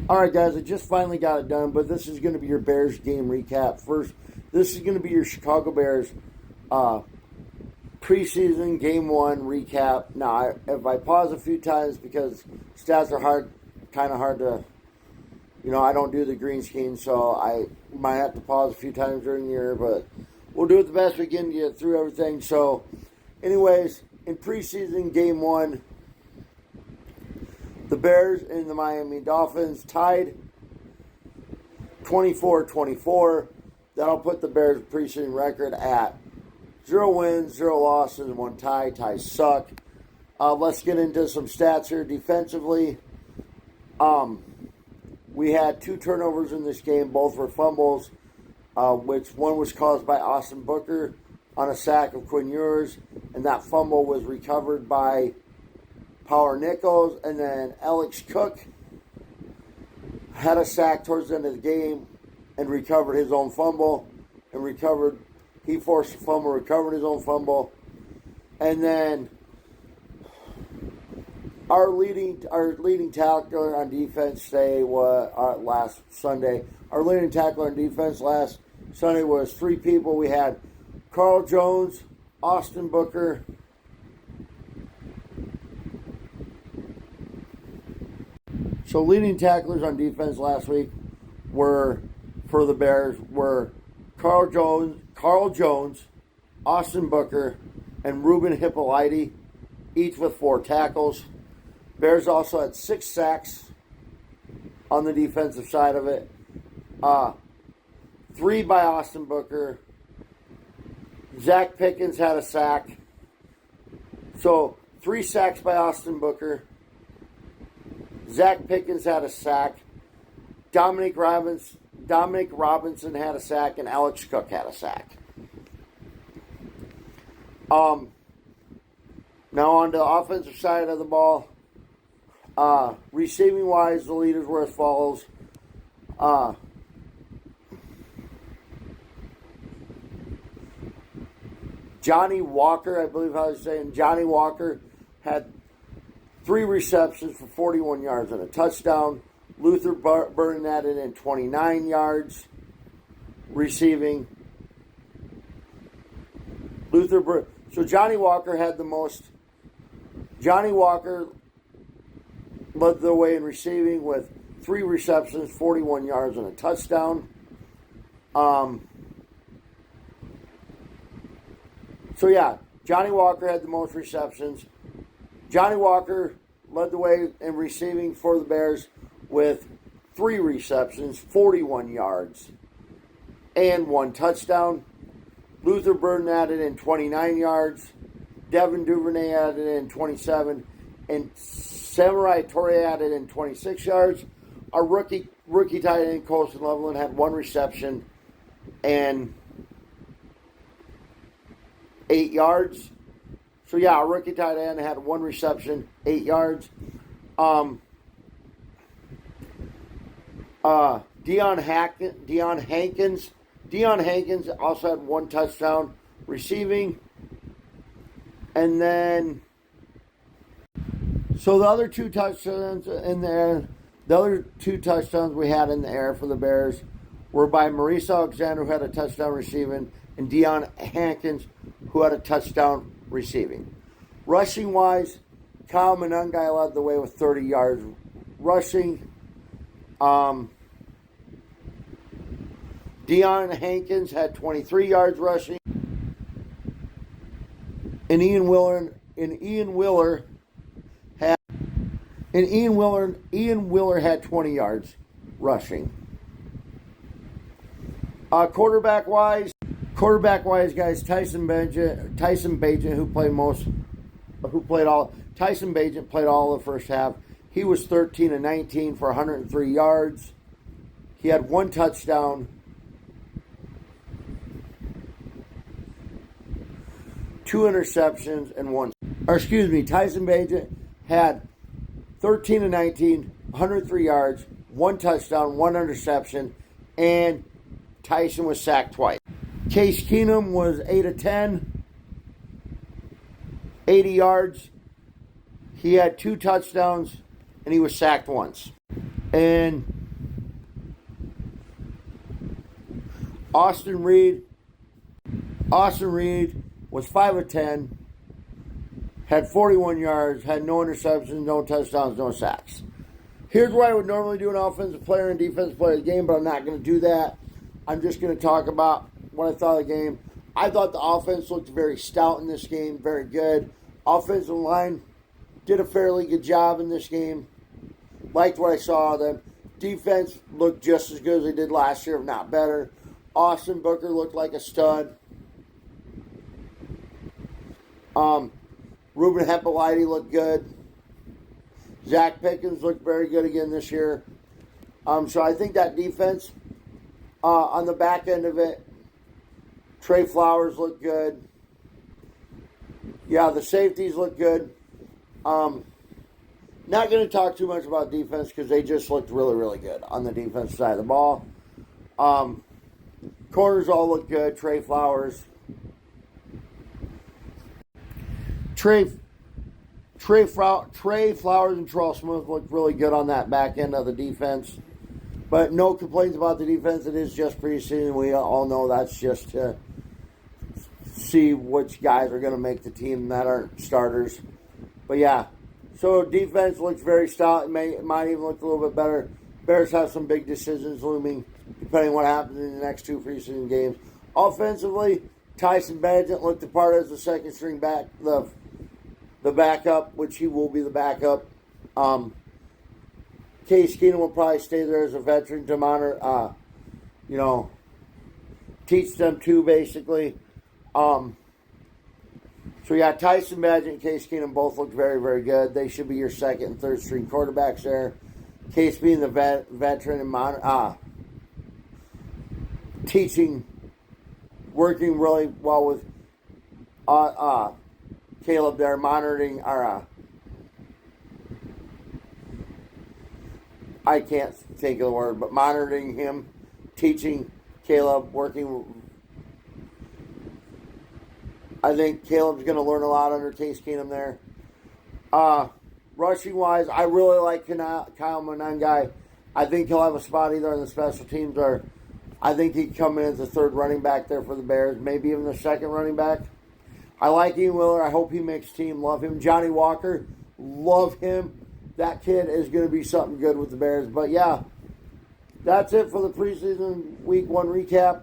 All right, guys, I just finally got it done, but this is going to be your Bears game recap. First, this is going to be your Chicago Bears preseason game one recap. Now, if I pause a few times because stats are kind of hard to, I don't do the green screen, so I might have to pause a few times during the year, but we'll do it the best we can to get through everything. So, anyways, in preseason game one, the Bears and the Miami Dolphins tied 24-24. That'll put the Bears' preseason record at 0 wins, 0 losses, and 1 tie. Ties suck. Let's get into some stats here. Defensively, we had 2 turnovers in this game. Both were fumbles, which one was caused by Austin Booker on a sack of Quinn Ewers, and that fumble was recovered by Power Nichols, and then Alex Cook had a sack towards the end of the game and recovered his own fumble, he forced a fumble, recovered his own fumble, and then our leading tackler on defense last Sunday. Our leading tackler on defense last Sunday was 3 people. We had Carl Jones, Austin Booker, so leading tacklers on defense last week for the Bears were Carl Jones, Austin Booker, and Ruben Hippolyte, each with 4 tackles. Bears also had 6 sacks on the defensive side of it. 3 by Austin Booker. Zach Pickens had a sack. So 3 sacks by Austin Booker. Zach Pickens had a sack. Dominic Robinson had a sack, and Alex Cook had a sack. Now on the offensive side of the ball, receiving wise, the leaders were as follows. Johnny Walker, I believe I was saying, Johnny Walker had 3 receptions for 41 yards and a touchdown. Luther Burden added in 29 yards receiving. So Johnny Walker had the most. Johnny Walker led the way in receiving with 3 receptions, 41 yards and a touchdown. Johnny Walker had the most receptions. Johnny Walker led the way in receiving for the Bears with 3 receptions, 41 yards, and 1 touchdown. Luther Burden added in 29 yards. Devin Duvernay added in 27. And Samurai Torre added in 26 yards. Our rookie tight end, Colson Loveland, had 1 reception and 8 yards. So, our rookie tight end had 1 reception, 8 yards. Deion Hankins also had 1 touchdown receiving. And then, so the other 2 touchdowns we had in the air for the Bears were by Maurice Alexander, who had a touchdown receiving, and Deion Hankins, who had a touchdown receiving. Rushing wise, Kyle Monangai led the way with 30 yards rushing. Deion Hankins had 23 yards rushing. And Ian Willer had 20 yards rushing. Quarterback wise, guys, Tyson Bagent played all the first half. He was 13 and 19 for 103 yards. He had 1 touchdown, 2 interceptions, and 1. Tyson Bagent had 13 and 19, 103 yards, 1 touchdown, 1 interception, and Tyson was sacked twice. Case Keenum was 8 of 10, 80 yards. He had 2 touchdowns, and he was sacked once. And Austin Reed. Austin Reed was 5 of 10, had 41 yards, had no interceptions, no touchdowns, no sacks. Here's what I would normally do an offensive player and defensive player of the game, but I'm not going to do that. I'm just going to talk about what I thought of the game. I thought the offense looked very stout in this game, very good. Offensive line did a fairly good job in this game. Liked what I saw of them. Defense looked just as good as they did last year, if not better. Austin Booker looked like a stud. Ruben Hepelitis looked good. Zach Pickens looked very good again this year. So I think that defense, on the back end of it, Trey Flowers looked good. Yeah, the safeties looked good. Not going to talk too much about defense because they just looked really, really good on the defensive side of the ball. Corners all looked good. Trey Flowers. Trey Flowers and Terrell Smith looked really good on that back end of the defense. But no complaints about the defense. It is just preseason. We all know that's just to see which guys are going to make the team that aren't starters. But yeah, so defense looks very stout. It might even look a little bit better. Bears have some big decisions looming, depending on what happens in the next two preseason games. Offensively, Tyson Bagent looked the part as the second string back, the backup, which he will be the backup. Case Keenum will probably stay there as a veteran to monitor, teach them too, basically. So yeah, Tyson Bagent and Case Keenum both looked very, very good. They should be your second and third string quarterbacks there. Case being the veteran and teaching, working really well with Caleb there, monitoring our. I can't think of the word, but monitoring him, teaching Caleb, working. I think Caleb's going to learn a lot under Case Keenum there. Rushing wise, I really like Kyle Monangai. I think he'll have a spot either on the special teams or I think he can come in as the third running back there for the Bears, maybe even the second running back. I like Ian Wheeler. I hope he makes team. Love him. Johnny Walker, love him. That kid is going to be something good with the Bears. But yeah, that's it for the preseason week 1 recap.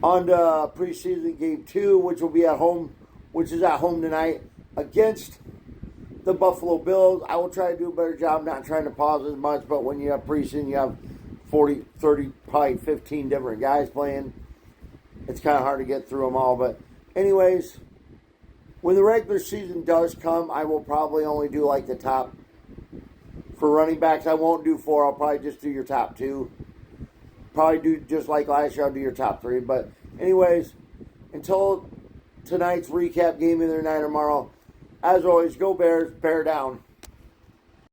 On to preseason game 2, which will be at home, which is at home tonight against the Buffalo Bills. I will try to do a better job not trying to pause as much, but when you have preseason, you have 40, 30, probably 15 different guys playing. It's kind of hard to get through them all. But anyways, when the regular season does come, I will probably only do like the top. For running backs, I won't do 4. I'll probably just do your top 2. Probably do just like last year, I'll do your top 3. But anyways, until tonight's recap game either night or tomorrow, as always, go Bears, bear down.